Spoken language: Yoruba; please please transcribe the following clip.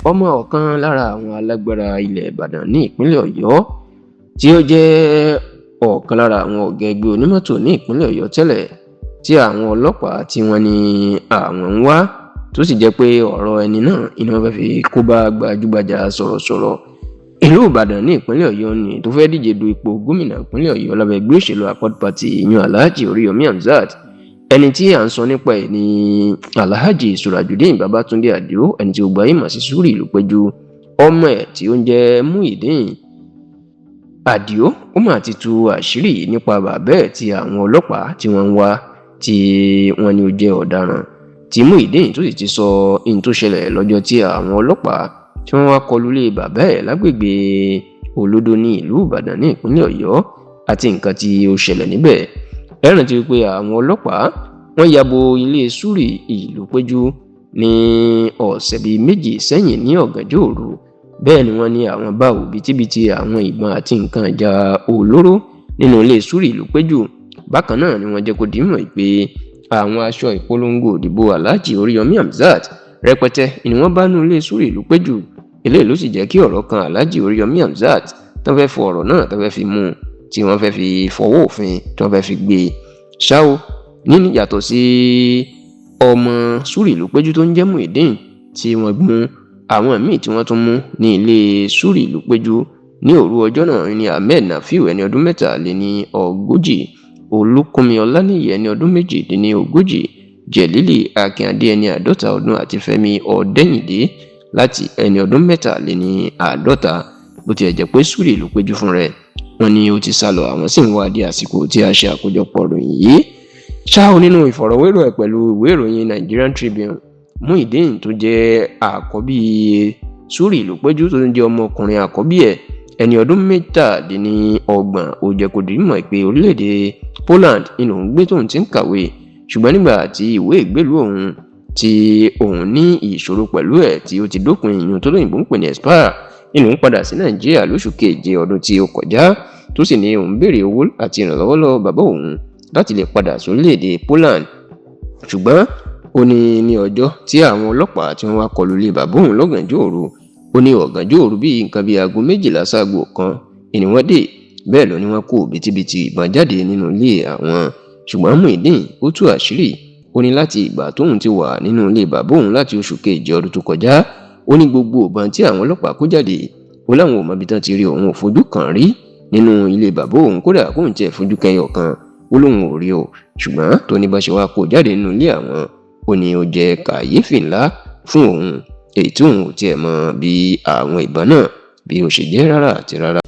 ọmọ ọ̀kan lára àwọn alágbára ilẹ̀ Ìbàdàn ní ìpínlẹ̀ Ọ̀yọ́ tí ó jẹ́ ọ̀kan lára àwọn ọ̀gá ẹgbẹ́ onímọ́tò ní ìpínlẹ̀ Ọ̀yọ́ tẹ́lẹ̀ tí àwọn ọlọ́pàá tí wọ́n ní àwọn ń wá, tó sì jẹ́ pé ọ̀rọ̀ ẹni náà iná fẹ́ fi kó bá gbajúgbajà sọ̀rọ̀sọ̀rọ̀ ìlú Ìbàdàn ní ìpínlẹ̀ Ọ̀yọ́ ni tó fẹ́ díje du ipò gómìnà ìpínlẹ̀ Ọ̀yọ́ lábẹ́ ẹgbẹ́ òṣèlú Accord Party yan Alhaji Oríyọmí Hamzat. Ẹni tí à ń sọ nípa ẹ̀ ní Alhaji Surajudeen Babatunde Adio, ẹni tí ó gba ìmọ̀ sí Suri Ìlúpéjú. Ọmọ ẹ̀ tí ó ń jẹ́ Muyideen Adio ó mà ti tú àṣírí nípa bàbá ẹ̀ tí àwọn ọlọ́pàá tí wọ́n ń wá, tí wọ́n ní ó jẹ́ ọ̀daràn, tí Muyideen tó sì ti sọ ohun tó ṣẹlẹ̀ lọ́jọ́ tí àwọn ọlọ́pàá tí wọ́n wá kọlù ilé bàbá ẹ̀ lágbègbè Olódó ní ìlú Ìbàdàn ní ìpínlẹ̀ Ọ̀yọ́ àti nǹkan tí ó ṣẹlẹ̀ níbẹ̀. Ẹ rántí pé àwọn ọlọ́pàá wọ́n yabo ilé Suri Ìlúpéjú ní ọ̀sẹ̀ bíi méjì sẹ́yìn ní ọ̀gànjọ́ òru. Bẹ́ẹ̀ ni wọ́n ní àwọn bá òbítíbitì àwọn ìbọn àti nǹkan ìjà olóró nínú ilé Suri Ìlúpéjú. Bákan náà ni wọ́n jẹ́ kó dìímọ̀ pé àwọn aṣọ ìpolongo òdìbò Alhaji Oríyọmí Hamzat rẹpẹtẹ ni wọ́n bá nú ilé Suri Ìlúpéjú. Eléyìí ló sì jẹ́ kí ọ̀rọ̀ kan Alhaji Oríyọmí Hamzat tó fẹ́ fọ ọ̀rọ̀ náà tó fẹ́ fi mú un, tí wọ́n fẹ́ fi fọwọ́ òfin tó fẹ́ fi gbé e. Ṣá o, ní yàtọ̀ sí ọmọ Suri Ìlúpéjú tó ń jẹ́ Muyideen tí wọ́n mú, àwọn míì tí wọ́n tún mú ní ilé Suri Ìlúpéjú ní òru ọjọ́ náà ni Ahmed Nafiu ẹni ọdún 43, Olúkúnmi Ọláníyì ẹni ọdún 38, Jẹ̀lílì Akínadé ẹni 50 ọdún àti Fẹ́mi Ọ̀dẹ́yìndé láti ẹni ọdún 53. Bó tiẹ̀ jẹ́ pé Suri Ìlúpéjú fún rẹ̀ wọ́n ní ó ti sálọ, àwọn sì ń wá di àsìkò tí a ṣe àkójọpọ̀ ròyìn yìí. Ṣá o, nínú ìfọ̀rọ̀wérọ̀ ẹ̀ pẹ̀lú ìwé ìròyìn Nigerian Tribune, Muyideen tó jẹ́ àkọ́bí Suri Ìlúpéjú tó ń jẹ́ ọmọkùnrin àkọ́bí ẹ̀ ẹni ọdún 27 ó jẹ́ kó di mímọ̀ pé orílẹ̀-èdè Poland ni òun gbé tóun ti ń kàwé, ṣùgbọ́n nígbà tí ìwé ìgbélùú òun tí òun ní ìṣòro pẹ̀lú ẹ̀ tí ó ti dópin, ìyún tó lóyìnbó ń pè ní expire, nínú òun padà sí Nàìjíríà lóṣù keje ọdún tí ó kọjá, tó sì ní òun béèrè owó àti ìrànlọ́wọ́ lọ́wọ́ bàbá òun láti lè padà sórílẹ̀-èdè Poland. Ṣùgbọ́n ó ní ọjọ́ tí àwọn ọlọ́pàá tí wọ́n wá kọlù ilé bàbá òun lọ́gànjọ́ òru, ó ní ọ̀gànjọ́ òru bíi nǹkan bíi aago 12 sáago kan ni wọ́n dé. Bẹ́ẹ̀ lọ ni wọ́n kó òbítíbitì ìbọn jáde nínú ilé àwọn. Ṣùgbọ́n Muyideen ó tú àṣírí, ó ní láti ìgbà tóun ti wà nínú ilé bàbá òun láti oṣù keje ọdún tó kọjá, ó ní gbogbo ìbọn tí àwọn ọlọ́pàá kó jáde ó láwọn ò mọ ibi tán ti rí, òun ò fojú kàn rí nínú ilé bàbá òun, kódà kóun tiẹ̀ fojú kẹyọ kan ó lóun ò rí o. Ṣùgbọ́n tó ní bá ṣe wá kó jáde nínú ilé àwọn, ó ní ó jẹ́ kàyéfì ńlá fún òun, èyí tí òun ò tiẹ̀ mọ bí àwọn ìbọn náà bí ó ṣe jẹ́ rárá àti rárá.